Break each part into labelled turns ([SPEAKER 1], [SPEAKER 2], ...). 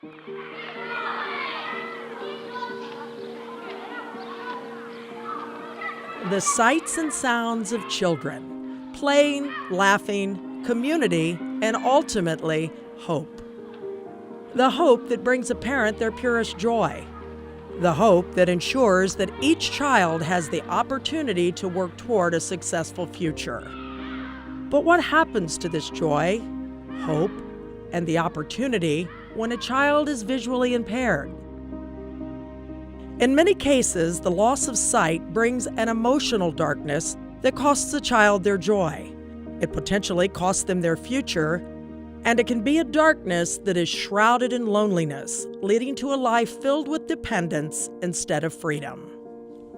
[SPEAKER 1] The sights and sounds of children, playing, laughing, community, and ultimately, hope. The hope that brings a parent their purest joy. The hope that ensures that each child has the opportunity to work toward a successful future. But what happens to this joy, hope, and the opportunity when a child is visually impaired? In many cases, the loss of sight brings an emotional darkness that costs a child their joy. It potentially costs them their future, and it can be a darkness that is shrouded in loneliness, leading to a life filled with dependence instead of freedom.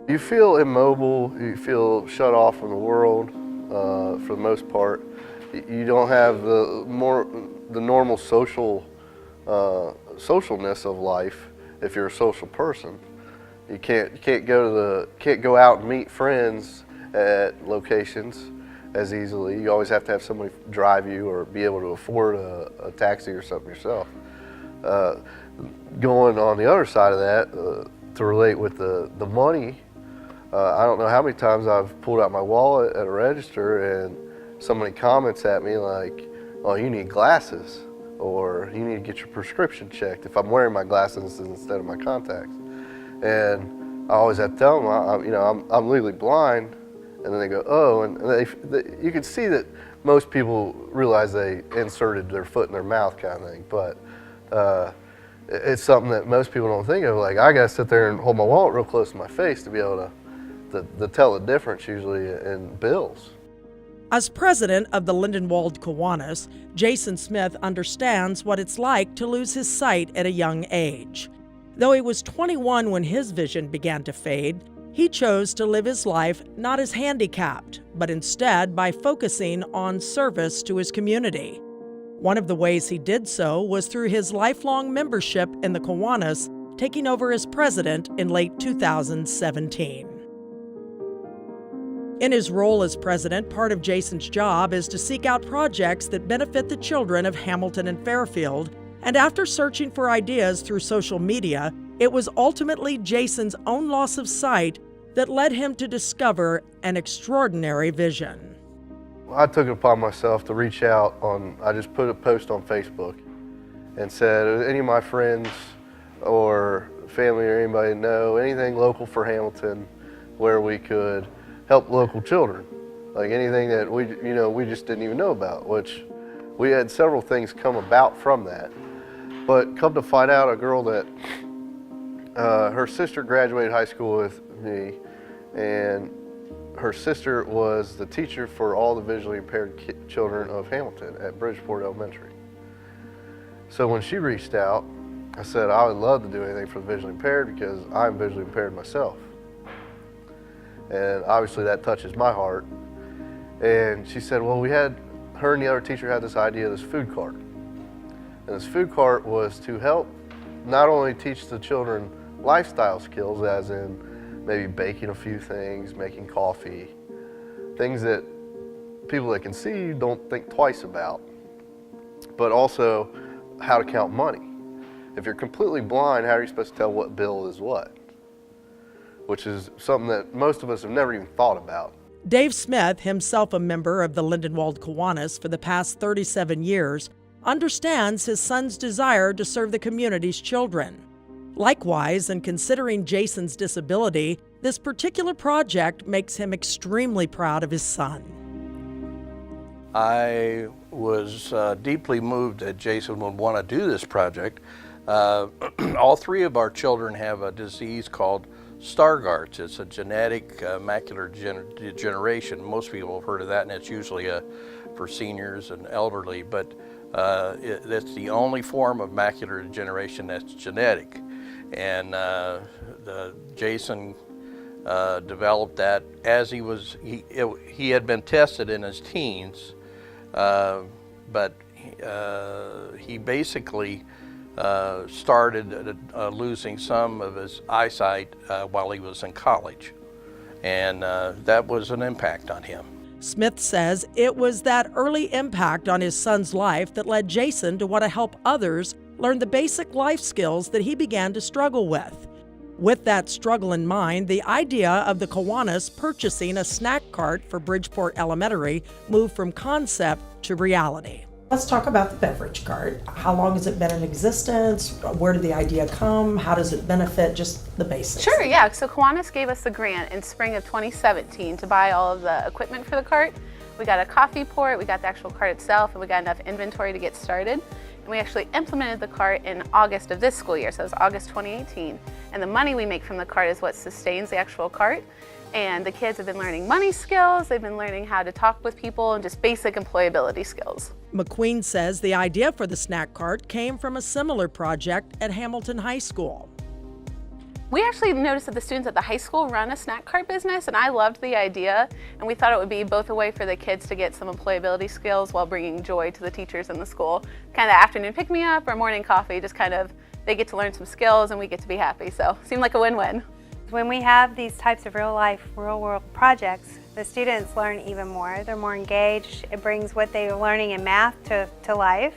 [SPEAKER 2] You feel immobile, you feel shut off from the world for the most part. You don't have the normal socialness of life if you're a social person. You can't go out and meet friends at locations as easily. You always have to have somebody drive you or be able to afford a taxi or something yourself. Going on the other side of that, to relate with the money, I don't know how many times I've pulled out my wallet at a register and somebody comments at me like, "Oh, you need glasses," or "You need to get your prescription checked," if I'm wearing my glasses instead of my contacts. And I always have to tell them, I'm legally blind. And then they go, "Oh," and you can see that most people realize they inserted their foot in their mouth kind of thing. But it's something that most people don't think of. Like, I got to sit there and hold my wallet real close to my face to be able to tell the difference usually in bills.
[SPEAKER 1] As president of the Lindenwold Kiwanis, Jason Smith understands what it's like to lose his sight at a young age. Though he was 21 when his vision began to fade, he chose to live his life not as handicapped, but instead by focusing on service to his community. One of the ways he did so was through his lifelong membership in the Kiwanis, taking over as president in late 2017. In his role as president, part of Jason's job is to seek out projects that benefit the children of Hamilton and Fairfield, and after searching for ideas through social media, it was ultimately Jason's own loss of sight that led him to discover an extraordinary vision.
[SPEAKER 2] I took it upon myself to reach out I just put a post on Facebook and said, "Any of my friends or family or anybody know anything local for Hamilton where we could help local children? Like anything that we just didn't even know about," which we had several things come about from that. But come to find out, a girl that her sister graduated high school with me, and her sister was the teacher for all the visually impaired children of Hamilton at Bridgeport Elementary. So when she reached out, I said I would love to do anything for the visually impaired because I'm visually impaired myself. And obviously that touches my heart. And she said, well, her and the other teacher had this idea of this food cart. And this food cart was to help not only teach the children lifestyle skills, as in maybe baking a few things, making coffee, things that people that can see don't think twice about, but also how to count money. If you're completely blind, how are you supposed to tell what bill is what? Which is something that most of us have never even thought about.
[SPEAKER 1] Dave Smith, himself a member of the Lindenwold Kiwanis for the past 37 years, understands his son's desire to serve the community's children. Likewise, in considering Jason's disability, this particular project makes him extremely proud of his son.
[SPEAKER 3] I was deeply moved that Jason would want to do this project. All three of our children have a disease called Stargardt's. It's a genetic macular degeneration. Most people have heard of that, and it's usually for seniors and elderly, but that's the only form of macular degeneration that's genetic. And Jason developed that as he had been tested in his teens, but he basically started losing some of his eyesight while he was in college, and that was an impact on him.
[SPEAKER 1] Smith says it was that early impact on his son's life that led Jason to want to help others learned the basic life skills that he began to struggle with. With that struggle in mind, the idea of the Kiwanis purchasing a snack cart for Bridgeport Elementary moved from concept to reality. Let's talk about the beverage cart. How long has it been in existence? Where did the idea come? How does it benefit? Just the basics.
[SPEAKER 4] Sure, yeah. So Kiwanis gave us the grant in spring of 2017 to buy all of the equipment for the cart. We got a coffee port, we got the actual cart itself, and we got enough inventory to get started. And we actually implemented the cart in August of this school year, so it was August 2018. And the money we make from the cart is what sustains the actual cart. And the kids have been learning money skills, they've been learning how to talk with people, and just basic employability skills.
[SPEAKER 1] McQueen says the idea for the snack cart came from a similar project at Hamilton High School.
[SPEAKER 4] We actually noticed that the students at the high school run a snack cart business, and I loved the idea, and we thought it would be both a way for the kids to get some employability skills while bringing joy to the teachers in the school. Kind of afternoon pick-me-up or morning coffee, just kind of, they get to learn some skills and we get to be happy, so it seemed like a win-win.
[SPEAKER 5] When we have these types of real-life, real-world projects, the students learn even more. They're more engaged. It brings what they're learning in math to life.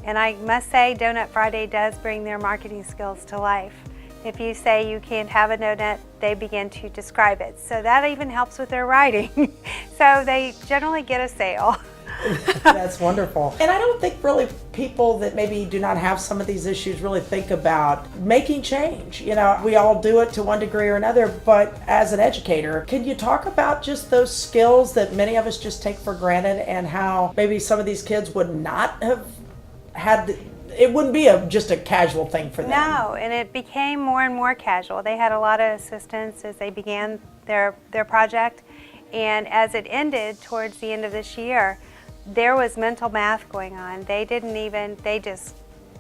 [SPEAKER 5] And I must say, Donut Friday does bring their marketing skills to life. If you say you can't have a donut, they begin to describe it. So that even helps with their writing. So they generally get a sale.
[SPEAKER 1] That's wonderful. And I don't think really people that maybe do not have some of these issues really think about making change. You know, we all do it to one degree or another, but as an educator, can you talk about just those skills that many of us just take for granted and how maybe some of these kids would not have had it wouldn't be just a casual thing for them.
[SPEAKER 5] No, and it became more and more casual. They had a lot of assistance as they began their project, and as it ended towards the end of this year, there was mental math going on. They just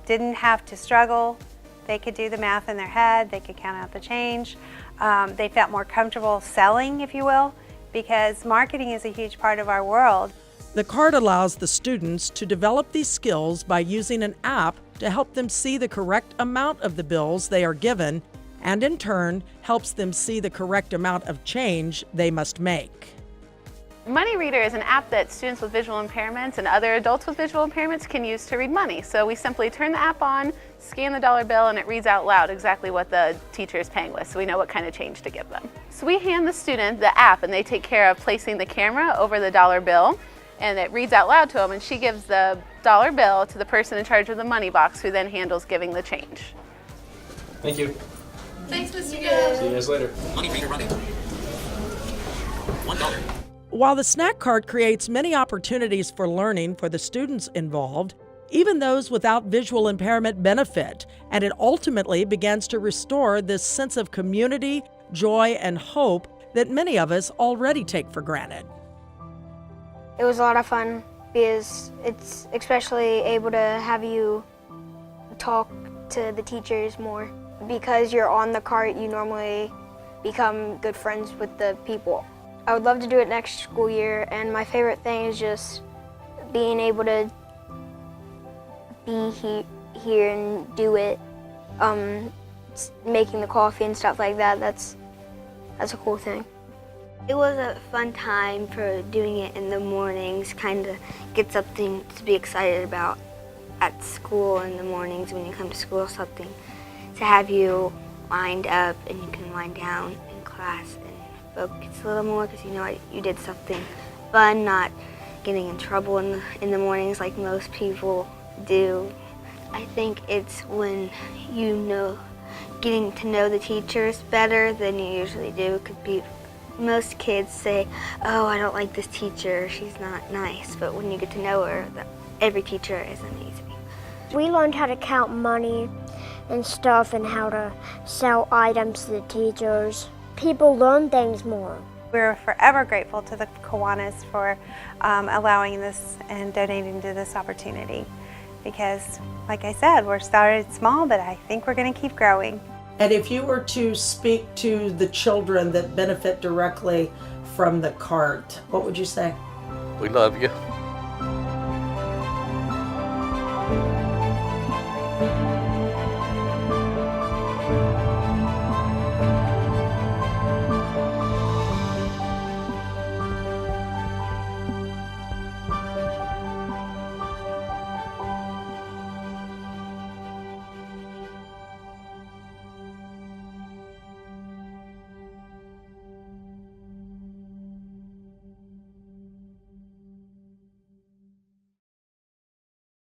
[SPEAKER 5] didn't have to struggle. They could do the math in their head. They could count out the change. They felt more comfortable selling, if you will, because marketing is a huge part of our world.
[SPEAKER 1] The cart allows the students to develop these skills by using an app to help them see the correct amount of the bills they are given, and in turn helps them see the correct amount of change they must make.
[SPEAKER 4] Money Reader is an app that students with visual impairments and other adults with visual impairments can use to read money. So we simply turn the app on, scan the dollar bill, and it reads out loud exactly what the teacher is paying with, so we know what kind of change to give them. So we hand the student the app, and they take care of placing the camera over the dollar bill, and it reads out loud to them, and she gives the dollar bill to the person in charge of the money box, who then handles giving the change.
[SPEAKER 6] Thank you.
[SPEAKER 4] Thanks, Mr. Gill.
[SPEAKER 6] See you guys later. Money Reader running. $1.
[SPEAKER 1] While the snack cart creates many opportunities for learning for the students involved, even those without visual impairment benefit, and it ultimately begins to restore this sense of community, joy, and hope that many of us already take for granted.
[SPEAKER 7] It was a lot of fun because it's especially able to have you talk to the teachers more. Because you're on the cart, you normally become good friends with the people. I would love to do it next school year, and my favorite thing is just being able to be here and do it, making the coffee and stuff like that. That's a cool thing. It was a fun time for doing it in the mornings, kind of get something to be excited about at school in the mornings when you come to school, something to have you wind up and you can wind down in class and focus a little more because you know you did something fun, not getting in trouble in the mornings like most people do. I think it's when you know, getting to know the teachers better than you usually do. Most kids say, oh, I don't like this teacher, she's not nice. But when you get to know her, every teacher is amazing.
[SPEAKER 8] We learned how to count money and stuff and how to sell items to the teachers. People learn things more.
[SPEAKER 5] We're forever grateful to the Kiwanis for allowing this and donating to this opportunity. Because, like I said, we're started small, but I think we're going to keep growing.
[SPEAKER 1] And if you were to speak to the children that benefit directly from the cart, what would you say?
[SPEAKER 3] We love you.